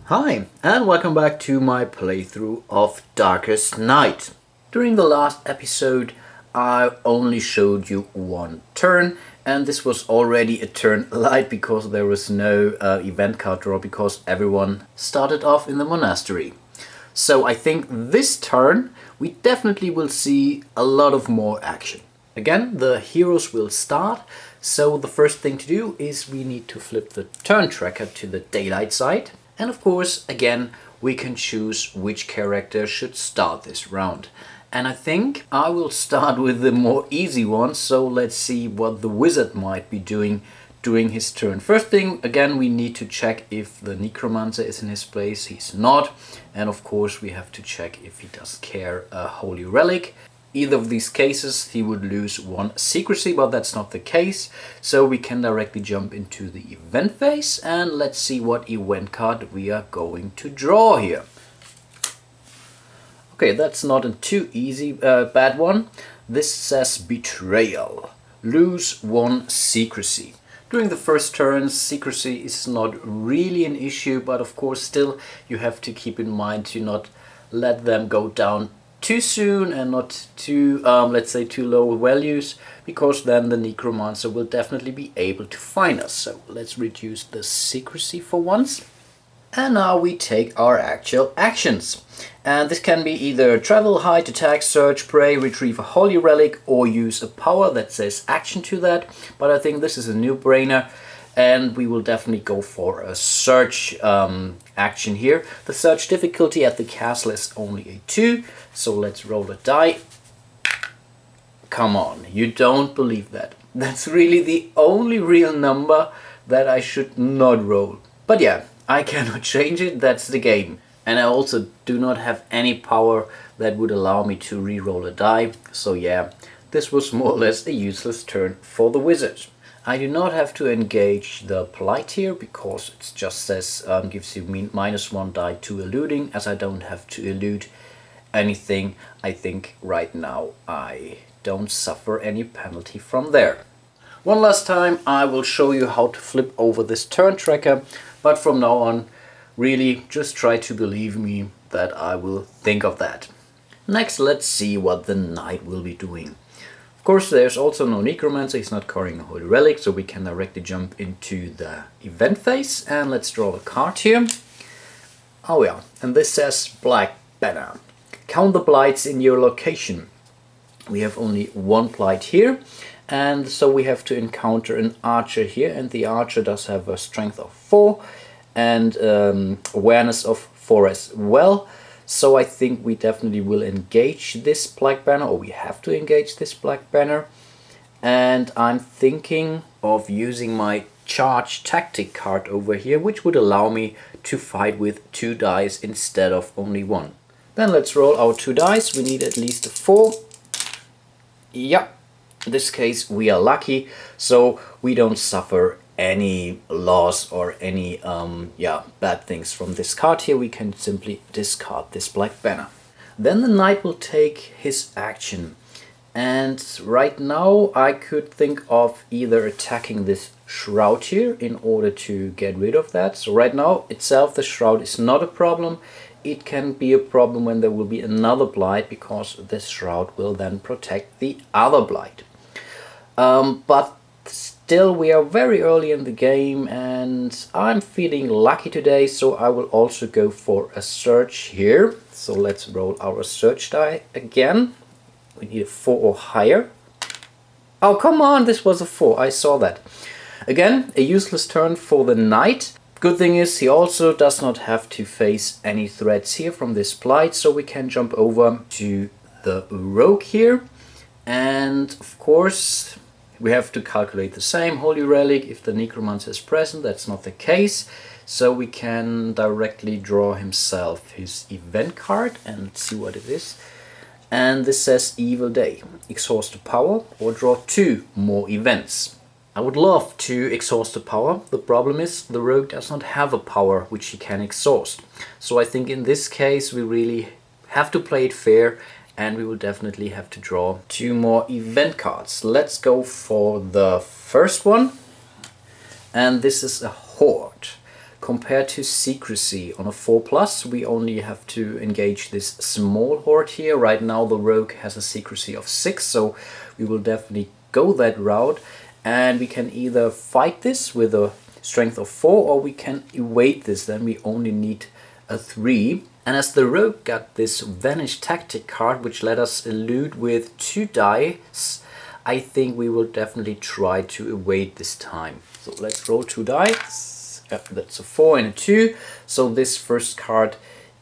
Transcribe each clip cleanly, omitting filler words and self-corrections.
Hi, and welcome back to my playthrough of Darkest Night. During the last episode, I only showed you one turn, and this was already a turn light because there was no event card draw because everyone started off in the monastery. So I think this turn we definitely will see a lot of more action. Again, the heroes will start, so the first thing to do is we need to flip the turn tracker to the daylight side. And of course, again, we can choose which character should start this round. And I think I will start with the more easy one, so let's see what the wizard might be doing during his turn. First thing, again, we need to check if the Necromancer is in his place. He's not. And of course, we have to check if he does care a Holy Relic. Either of these cases, he would lose one secrecy, but that's not the case. So we can directly jump into the event phase, and let's see what event card we are going to draw here. Okay, that's not a too easy, bad one. This says Betrayal. Lose one secrecy. During the first turn, secrecy is not really an issue, but of course still you have to keep in mind to not let them go down too soon and not too, let's say, too low values, because then the Necromancer will definitely be able to find us. So let's reduce the secrecy for once. And now we take our actual actions. And this can be either travel, hide, attack, search, pray, retrieve a holy relic, or use a power that says action to that. But I think this is a no-brainer, and we will definitely go for a search action here. The search difficulty at the castle is only a 2, so let's roll a die. Come on, you don't believe that. That's really the only real number that I should not roll. But yeah, I cannot change it, that's the game. And I also do not have any power that would allow me to re-roll a die. So yeah, this was more or less a useless turn for the wizard. I do not have to engage the Polite here because it just says gives you -1 die to eluding, as I don't have to elude anything. I think right now I don't suffer any penalty from there. One last time I will show you how to flip over this turn tracker, but from now on really just try to believe me that I will think of that. Next, let's see what the knight will be doing. Of course, there's also no Necromancer, he's not carrying a Holy Relic, so we can directly jump into the event phase. And let's draw a card here. Oh yeah, and this says Black Banner. Count the blights in your location. We have only one blight here, and so we have to encounter an archer here, and the archer does have a strength of 4 and awareness of 4 as well. So I think we definitely will engage this Black Banner, or we have to engage this Black Banner. And I'm thinking of using my charge tactic card over here, which would allow me to fight with 2 dice instead of only 1. Then let's roll our 2 dice. We need at least a 4. Yeah, in this case we are lucky, so we don't suffer any loss or any bad things from this card here. We can simply discard this Black Banner. Then the knight will take his action, and right now I could think of either attacking this shroud here in order to get rid of that. So right now itself the shroud is not a problem. It can be a problem when there will be another blight, because this shroud will then protect the other blight. But still, we are very early in the game and I'm feeling lucky today, so I will also go for a search here. So let's roll our search die again. We need a 4 or higher. Oh, come on, this was a 4, I saw that. Again, a useless turn for the knight. Good thing is he also does not have to face any threats here from this blight, so we can jump over to the rogue here. And of course, we have to calculate the same Holy Relic if the Necromancer is present. That's not the case, so we can directly draw himself his event card, and let's see what it is. And this says Evil Day. Exhaust the power or draw 2 more events. I would love to exhaust the power. The problem is the rogue does not have a power which he can exhaust. So I think in this case we really have to play it fair, and we will definitely have to draw 2 more event cards. Let's go for the first one. And this is a Horde. compared to secrecy. On a 4+, we only have to engage this small horde here. Right now the rogue has a secrecy of 6, so we will definitely go that route. And we can either fight this with a strength of 4, or we can evade this. Then we only need a 3. And as the rogue got this Vanish Tactic card, which let us elude with 2 dice, I think we will definitely try to evade this time. So let's roll 2 dice. That's a 4 and a 2. So this first card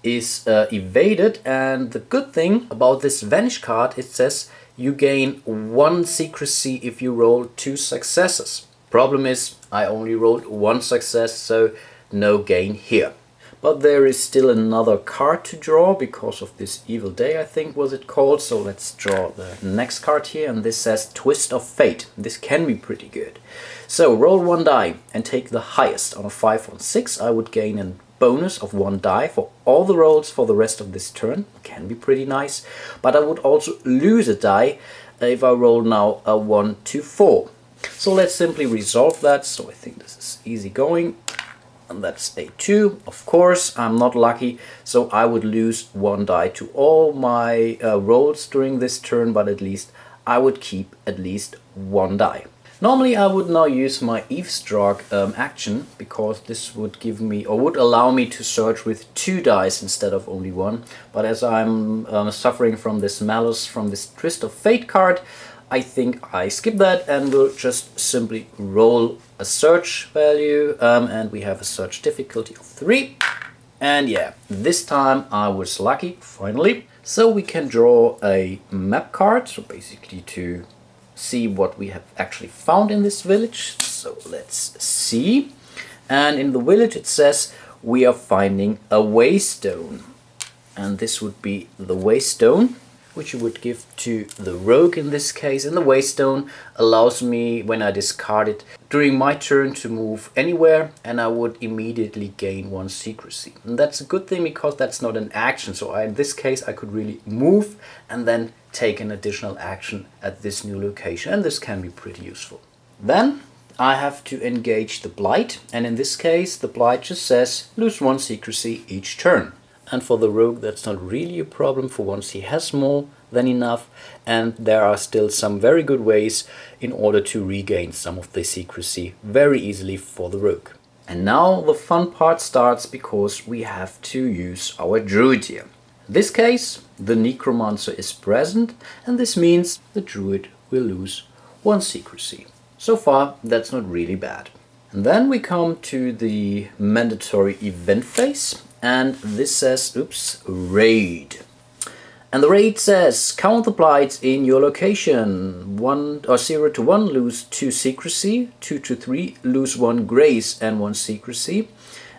is evaded. And the good thing about this Vanish card, it says you gain 1 secrecy if you roll 2 successes. Problem is, I only rolled 1 success, so no gain here. But there is still another card to draw because of this Evil Day, I think was it called. So let's draw the next card here, and this says Twist of Fate. This can be pretty good. So roll 1 die and take the highest. On a 5 on 6, I would gain a bonus of 1 die for all the rolls for the rest of this turn. Can be pretty nice. But I would also lose a die if I roll now a 1 to 4. So let's simply resolve that. So I think this is easy going. And that's a 2. Of course, I'm not lucky, so I would lose 1 die to all my rolls during this turn, but at least I would keep at least 1 die. Normally I would now use my Eavesdrock action, because this would give me, or would allow me to search with 2 dice instead of only 1. But as I'm suffering from this Malice, from this Twist of Fate card, I think I skip that and will just simply roll a search value, and we have a search difficulty of 3. And yeah, this time I was lucky, finally. So we can draw a map card, so basically to see what we have actually found in this village. So let's see. And in the village it says we are finding a waystone. And this would be the waystone, which you would give to the rogue in this case. And the waystone allows me, when I discard it, during my turn to move anywhere, and I would immediately gain 1 secrecy. And that's a good thing because that's not an action. So in this case I could really move and then take an additional action at this new location, and this can be pretty useful. Then I have to engage the Blight, and in this case the Blight just says lose 1 secrecy each turn. And for the rogue that's not really a problem, for once he has more than enough, and there are still some very good ways in order to regain some of the secrecy very easily for the rogue. And now the fun part starts, because we have to use our Druid here. In this case the Necromancer is present, and this means the Druid will lose 1 secrecy. So far that's not really bad. And then we come to the mandatory event phase. And this says, oops, raid. And the raid says, count the blights in your location. 0 to 1, lose 2 secrecy. 2 to 3, lose 1 grace and 1 secrecy.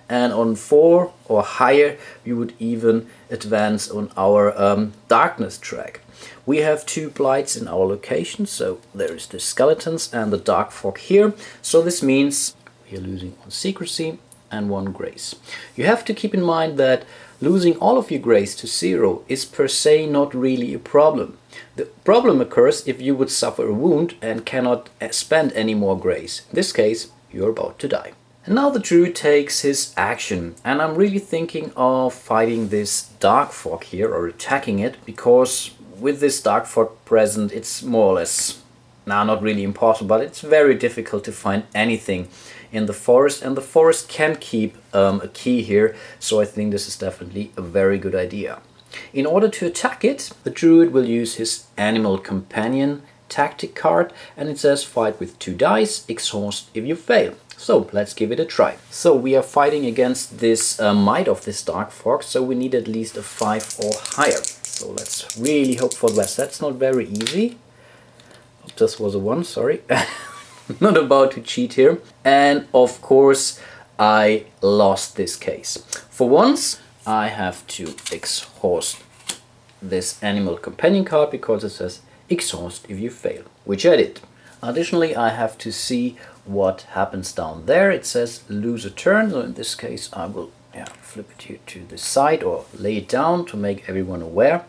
And on 4 or higher, we would even advance on our darkness track. We have 2 blights in our location, so there is the skeletons and the dark fog here. So this means we are losing 1 secrecy and 1 grace. You have to keep in mind that losing all of your grace to 0 is per se not really a problem. The problem occurs if you would suffer a wound and cannot spend any more grace. In this case, you're about to die. And now the Druid takes his action, and I'm really thinking of fighting this dark fog here, or attacking it, because with this dark fog present it's more or less, not really impossible, but it's very difficult to find anything in the forest, and the forest can keep a key here, so I think this is definitely a very good idea. In order to attack it, the Druid will use his Animal Companion tactic card, and it says fight with 2 dice, exhaust if you fail. So let's give it a try. So we are fighting against this might of this dark fog, so we need at least a 5 or higher. So let's really hope for the best. That's not very easy. Oh, this was a 1, sorry. Not about to cheat here. And of course I lost this case. For once I have to exhaust this Animal Companion card because it says exhaust if you fail, which I did. Additionally, I have to see what happens down there. It says lose a turn, so in this case I will flip it here to the side or lay it down to make everyone aware.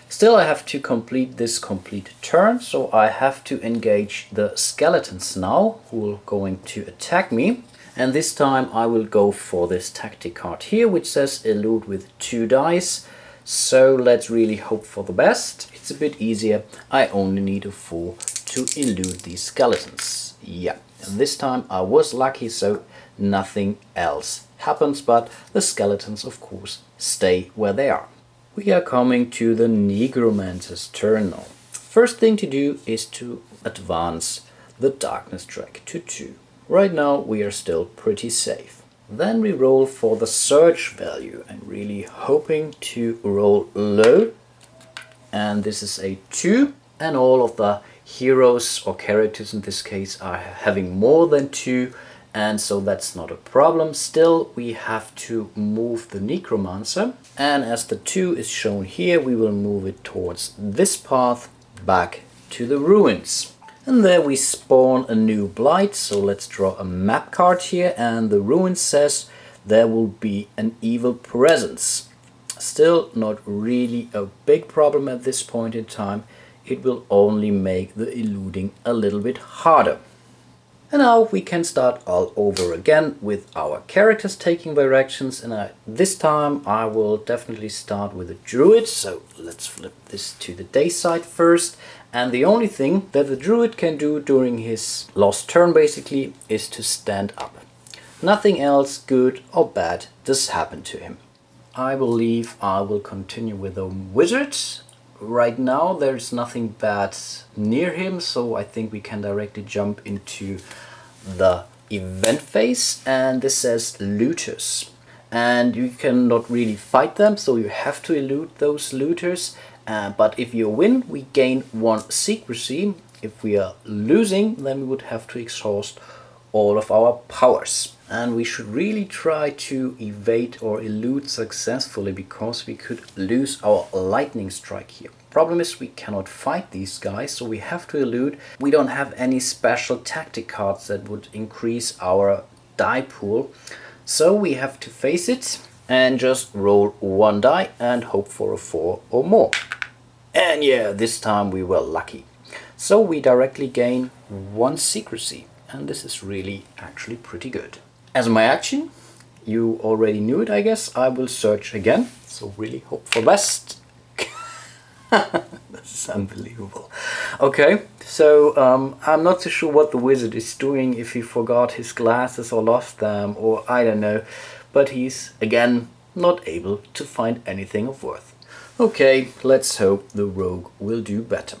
Still, I have to complete this complete turn, so I have to engage the skeletons now, who are going to attack me. And this time I will go for this tactic card here, which says elude with 2 dice. So let's really hope for the best. It's a bit easier. I only need a 4 to elude these skeletons. Yeah, and this time I was lucky, so nothing else happens, but the skeletons of course stay where they are. We are coming to the Necromancer's turn now. First thing to do is to advance the darkness track to 2. Right now we are still pretty safe. Then we roll for the search value and really hoping to roll low. And this is a 2, and all of the heroes or characters in this case are having more than 2, and so that's not a problem. Still, we have to move the Necromancer, and as the 2 is shown here, we will move it towards this path back to the ruins. And there we spawn a new blight, so let's draw a map card here, and the ruin says there will be an evil presence. Still not really a big problem at this point in time. It will only make the eluding a little bit harder. And now we can start all over again with our characters taking directions, and this time I will definitely start with a Druid, so let's flip this to the day side first. And the only thing that the Druid can do during his lost turn basically is to stand up. Nothing else good or bad does happen to him. I believe I will continue with the Wizard. Right now there's nothing bad near him, so I think we can directly jump into the event phase, and this says looters, and you cannot really fight them, so you have to elude those looters, but if you win we gain 1 secrecy. If we are losing, then we would have to exhaust all of our powers, and we should really try to evade or elude successfully, because we could lose our lightning strike here. Problem is we cannot fight these guys, so we have to elude. We don't have any special tactic cards that would increase our die pool, so we have to face it and just roll 1 die and hope for a 4 or more. And yeah, this time we were lucky, so we directly gain 1 secrecy, and this is really actually pretty good. As my action, you already knew it I guess, I will search again, so really hope for best. This is unbelievable. Okay, so I'm not so sure what the Wizard is doing, if he forgot his glasses or lost them, or I don't know, but he's again not able to find anything of worth. Okay, let's hope the Rogue will do better.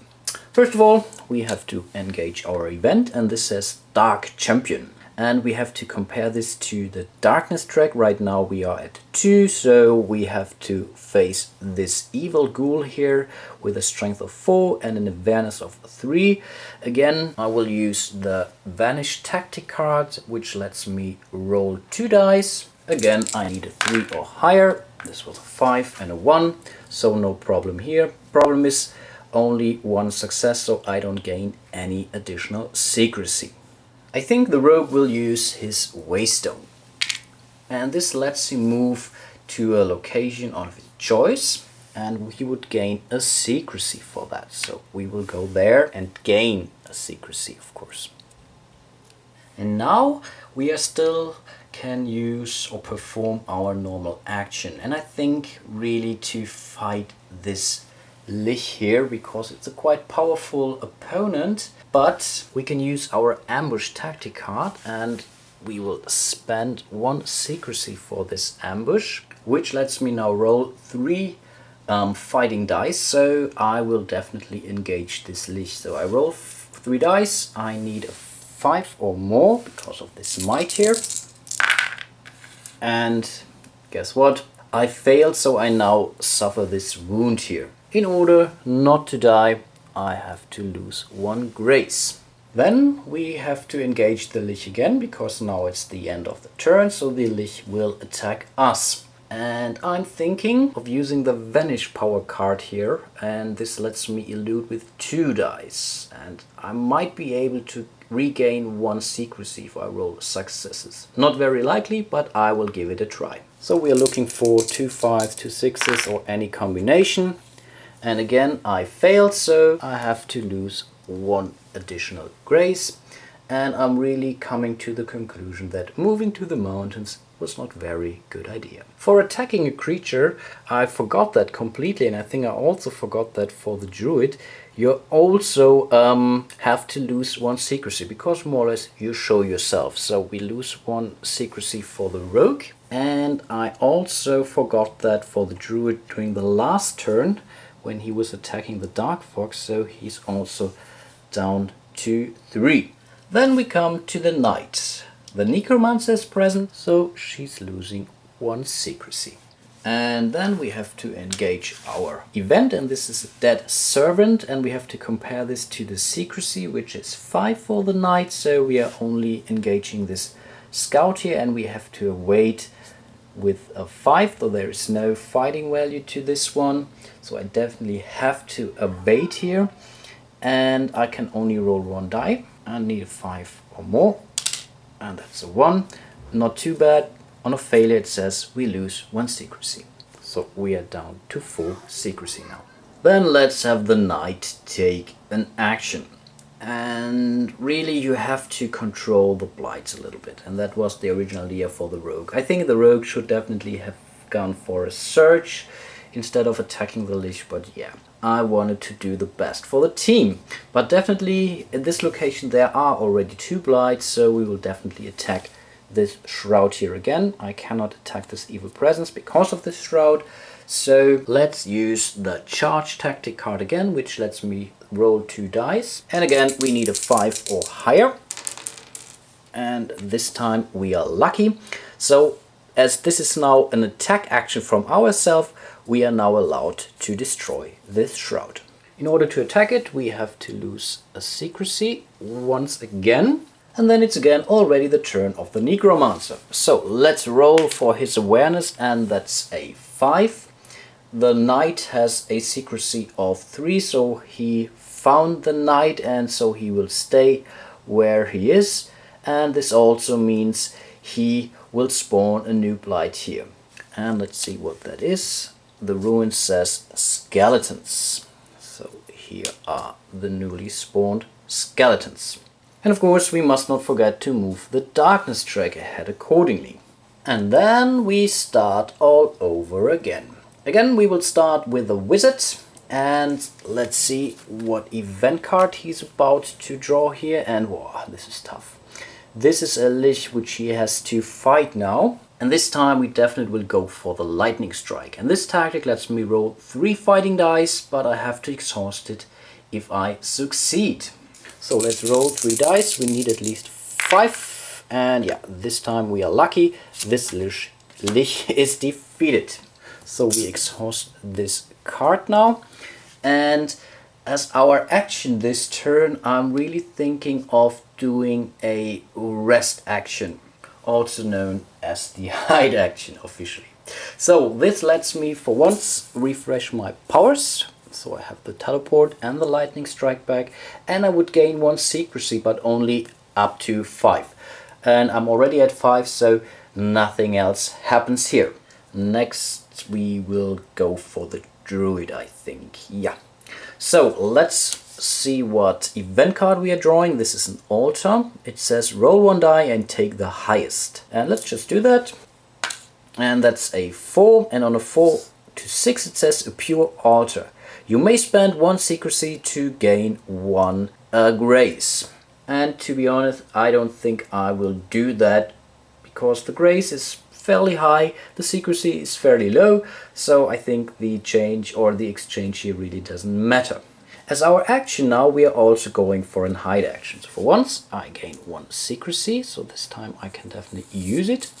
First of all, we have to engage our event, and this says Dark Champion. And we have to compare this to the darkness track. Right now we are at 2, so we have to face this evil ghoul here with a strength of 4 and an awareness of 3. Again, I will use the vanish tactic card, which lets me roll 2 dice. Again, I need a 3 or higher. This was a 5 and a 1, so no problem here. Problem is only 1 success, so I don't gain any additional secrecy. I think the Rogue will use his Waystone, and this lets him move to a location of his choice, and he would gain a secrecy for that. So we will go there and gain a secrecy, of course. And now we are still can use or perform our normal action, and I think really to fight this Lich here, because it's a quite powerful opponent. But we can use our ambush tactic card, and we will spend 1 secrecy for this ambush, which lets me now roll 3 fighting dice. So I will definitely engage this Lich. So I roll 3 dice. I need a 5 or more because of this might here. And guess what? I failed, so I now suffer this wound here. In order not to die, I have to lose 1 grace. Then we have to engage the Lich again, because now it's the end of the turn, so the Lich will attack us. And I'm thinking of using the Vanish power card here, and this lets me elude with 2 dice. And I might be able to regain 1 secrecy if I roll successes. Not very likely, but I will give it a try. So we are looking for 2 5s, 2 6s, or any combination. And again I failed, so I have to lose 1 additional grace. and I'm really coming to the conclusion that moving to the mountains was not very good idea. For attacking a creature, I forgot that completely, and I think I also forgot that for the Druid, you also have to lose 1 secrecy, because more or less you show yourself. So we lose 1 secrecy for the Rogue, and I also forgot that for the Druid during the last turn, when he was attacking the Dark Fox, so he's also down to 3. Then we come to the Knight. The Necromancer is present, so she's losing 1 secrecy. And then we have to engage our event, and this is a Dead Servant, and we have to compare this to the secrecy, which is 5 for the Knight, so we are only engaging this Scout here, and we have to wait with a 5, though there is no fighting value to this one, so I definitely have to evade here, and I can only roll 1 die. I need a 5 or more, and that's a 1. Not too bad. On a failure it says we lose 1 secrecy. So we are down to 4 secrecy now. Then let's have the Knight take an action. And really you have to control the blights a little bit. And that was the original idea for the Rogue. I think the Rogue should definitely have gone for a search instead of attacking the Lich, but yeah. I wanted to do the best for the team. But definitely in this location there are already 2 blights, so we will definitely attack this Shroud here again. I cannot attack this Evil Presence because of this Shroud. So let's use the Charge Tactic card again, which lets me roll 2 dice. And again, we need a 5 or higher. And this time we are lucky. So as this is now an attack action from ourselves, we are now allowed to destroy this Shroud. In order to attack it, we have to lose a secrecy once again. And then it's again already the turn of the Necromancer. So let's roll for his awareness, and that's a 5. The Knight has a secrecy of 3, so he found the Knight, and so he will stay where he is. And this also means he will spawn a new blight here. And let's see what that is. The ruin says skeletons. So here are the newly spawned skeletons. And of course we must not forget to move the darkness track ahead accordingly. And then we start all over again. Again we will start with the wizard, and let's see what event card he's about to draw here. And wow, this is tough. This is a Lich which he has to fight now. And this time we definitely will go for the lightning strike. And this tactic lets me roll 3 fighting dice, but I have to exhaust it if I succeed. So let's roll 3 dice. We need at least 5. And yeah, this time we are lucky. This Lich is defeated. So we exhaust this card now. And as our action this turn, I'm really thinking of doing a rest action, also known as the hide action officially. So this lets me for once refresh my powers. So I have the teleport and the lightning strike back, and I would gain 1 secrecy, but only up to 5. And I'm already at 5, so nothing else happens here. Next we will go for the Druid, I think. Yeah. So let's see what event card we are drawing. This is an altar. It says roll 1 die and take the highest. And let's just do that. And that's a 4. And on a 4 to 6 it says a pure altar. You may spend 1 secrecy to gain 1 grace. And to be honest, I don't think I will do that, because the grace is fairly high, the secrecy is fairly low, so I think the change or the exchange here really doesn't matter. As our action now, we are also going for an hide action. So for once I gain 1 secrecy, so this time I can definitely use it.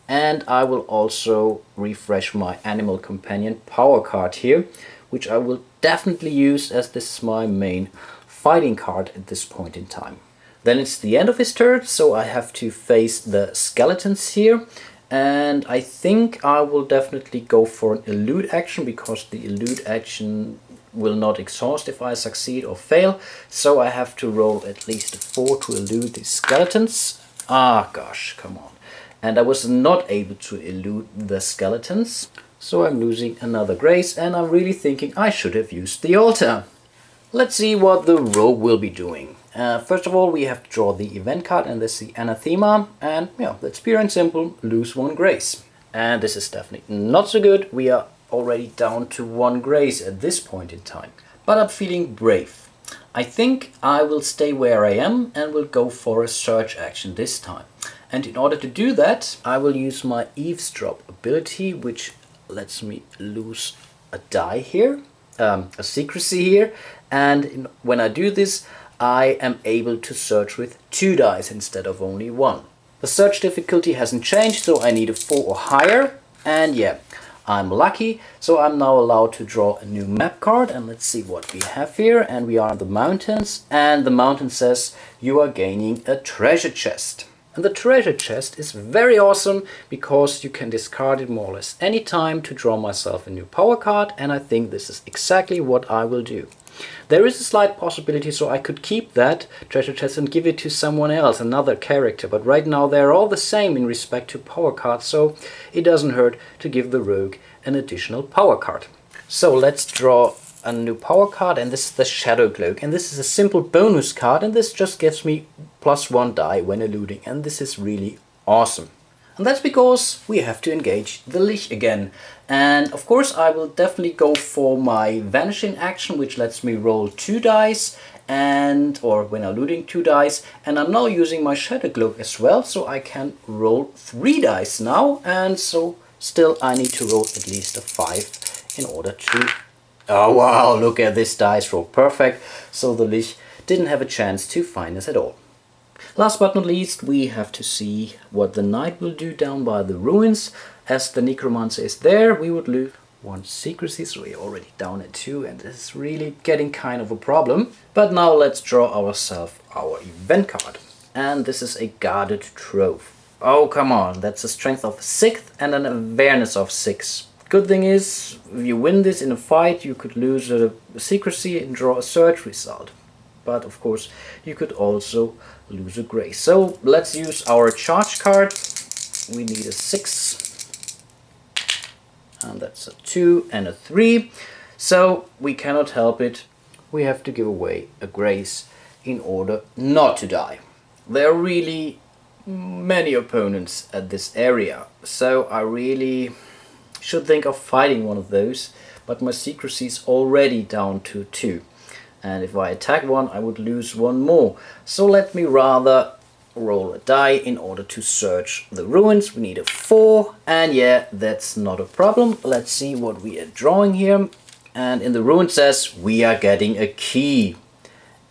And I will also refresh my Animal Companion power card here, which I will definitely use, as this is my main fighting card at this point in time. Then it's the end of his turn, so I have to face the skeletons here. And I think I will definitely go for an elude action, because the elude action will not exhaust if I succeed or fail. So I have to roll at least a 4 to elude the skeletons. Ah, gosh, come on. And I was not able to elude the skeletons. So I'm losing another grace, and I'm really thinking I should have used the altar. Let's see what the rogue will be doing. First of all, we have to draw the event card, and this is the Anathema, and yeah, that's pure and simple, lose 1 grace. And this is definitely not so good. We are already down to 1 grace at this point in time. But I'm feeling brave. I think I will stay where I am and will go for a search action this time. And in order to do that, I will use my Eavesdrop ability, which lets me lose a die here, a secrecy here. And when I do this, I am able to search with 2 dice instead of only 1. The search difficulty hasn't changed, so I need a 4 or higher. And yeah, I'm lucky, so I'm now allowed to draw a new map card. And let's see what we have here. And we are in the mountains, and the mountain says you are gaining a treasure chest. And the treasure chest is very awesome because you can discard it more or less any time to draw myself a new power card, and I think this is exactly what I will do. There is a slight possibility so I could keep that treasure chest and give it to someone else, another character, but right now they're all the same in respect to power cards, so it doesn't hurt to give the rogue an additional power card. So let's draw a new power card, and this is the Shadow Cloak, and this is a simple bonus card, and this just gives me +1 die when eluding, and this is really awesome. And that's because we have to engage the Lich again. And of course I will definitely go for my vanishing action, which lets me roll 2 dice, or when eluding 2 dice, and I'm now using my Shadow Cloak as well, so I can roll 3 dice now, and so still I need to roll at least a 5 in order to... Oh wow, look at this dice roll, perfect, so the Lich didn't have a chance to find us at all. Last but not least, we have to see what the Knight will do down by the ruins. As the Necromancer is there, we would lose 1 secrecy, so we're already down at 2, and this is really getting kind of a problem. But now let's draw ourselves our event card. And this is a Guarded Trove. Oh, come on, that's a strength of 6 and an awareness of 6. Good thing is, if you win this in a fight, you could lose a secrecy and draw a search result. But of course, you could also lose a grace. So let's use our charge card. We need a 6. And that's a 2 and a 3. So we cannot help it. We have to give away a grace in order not to die. There are really many opponents at this area. So I really should think of fighting one of those. But my secrecy is already down to 2. And if I attack one, I would lose 1 more. So let me rather roll a die in order to search the ruins. We need a 4, and yeah, that's not a problem. Let's see what we are drawing here. And in the ruin says we are getting a key.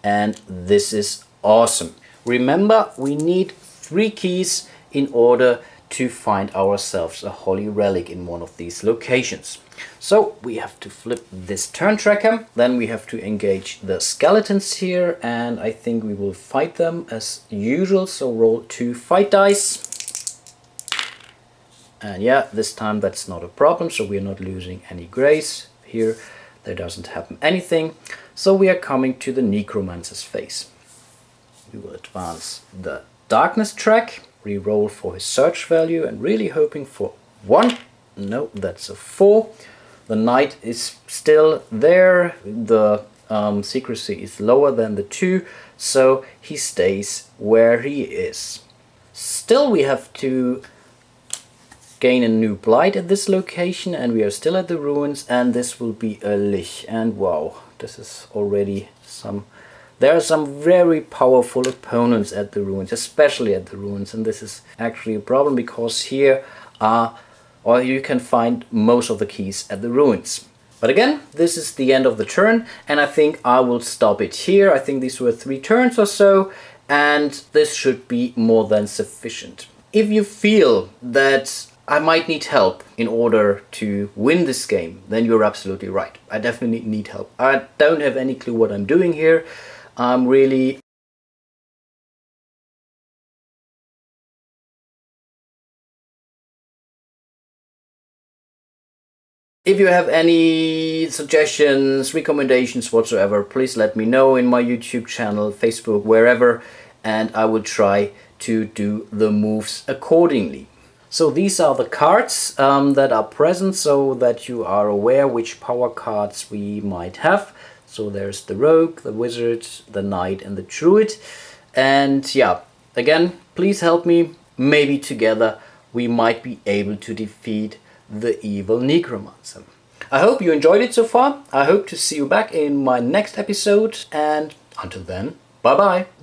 And this is awesome. Remember, we need 3 keys in order to find ourselves a holy relic in one of these locations. So we have to flip this turn tracker, then we have to engage the skeletons here, and I think we will fight them as usual, so roll 2 fight dice. And yeah, this time that's not a problem, so we are not losing any grace. Here there doesn't happen anything, so we are coming to the Necromancer's phase. We will advance the darkness track, re-roll for his search value, and really hoping for 1. No, that's a 4. The Knight is still there. The secrecy is lower than the 2, so he stays where he is. Still, we have to gain a new blight at this location, and we are still at the ruins, and this will be a Lich. And wow, this is already some... There are some very powerful opponents at the ruins, especially at the ruins, and this is actually a problem because here are, or you can find most of the keys at the ruins. But again, this is the end of the turn, and I think I will stop it here. I think these were 3 turns or so, and this should be more than sufficient. If you feel that I might need help in order to win this game, then you're absolutely right. I definitely need help. I don't have any clue what I'm doing here. I'm really... If you have any suggestions, recommendations whatsoever, please let me know in my YouTube channel, Facebook, wherever, and I will try to do the moves accordingly. So these are the cards that are present, so that you are aware which power cards we might have. So there's the rogue, the wizard, the knight, and the druid. And yeah, again, please help me. Maybe together we might be able to defeat the evil Necromancer. I hope you enjoyed it so far. I hope to see you back in my next episode. And until then, bye bye.